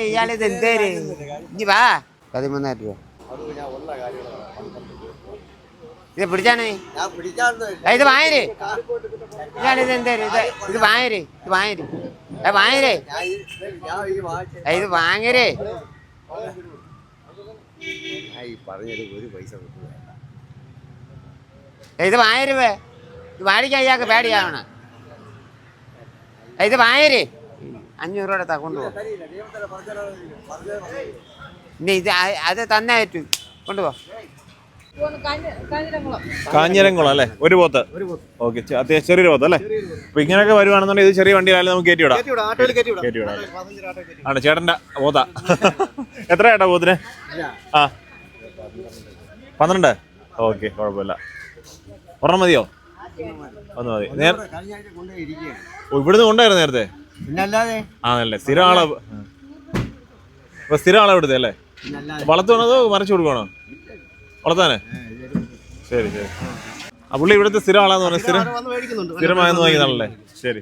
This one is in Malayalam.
ഇയാളിത് എന്തേര് ഇനി വാ 13,000 രൂപ ഇത് പിടിച്ചാണ് ഇത് വാങ്ങര് ഇയാളിത് എന്തേര് ഇത് വാങ്ങര് വാങ്ങരേ ഇത് വാങ്ങരേ ഇത് വാങ്ങരുവേ ഇത് വാടിക്കാൻ ഇയാൾക്ക് പേടിയാവണം ഇത് വാങ്ങര് 500 രൂപ കൊണ്ടുപോകും ഇനി ഇത് അത് തന്നേറ്റു കൊണ്ടുപോ കാഞ്ഞിരംകുളം അല്ലേ ഒരു പോത്ത് ഓക്കെ അത്യാവശ്യം ചെറിയൊരു പോത്ത് അല്ലേ അപ്പൊ ഇങ്ങനെയൊക്കെ വരുവാണെന്നുണ്ടെങ്കിൽ ഇത് ചെറിയ വണ്ടിയിലായാലും നമുക്ക് കയറ്റിവിടാം ആണ് ചേട്ടന്റെ പോത്ത എത്ര ചേട്ടാ പോത്തിന് ആ 12 ഓക്കെ കുഴപ്പമില്ല ഒരെണ്ണം മതിയോ ഒന്ന് മതി ഇവിടുന്ന് കൊണ്ടായിരുന്നു നേരത്തെ ആണല്ലേ സ്ഥിരം ആളെ ഇവിടുത്തെ അല്ലേ വളർത്തുവാണോ അതോ മറിച്ചു കൊടുക്കണോ വളർത്താനേ ശരി ആ പുള്ളി ഇവിടുത്തെ സ്ഥിരം ആളാന്ന് പറഞ്ഞ സ്ഥിരമായെന്ന് വാങ്ങിയതാണല്ലേ ശരി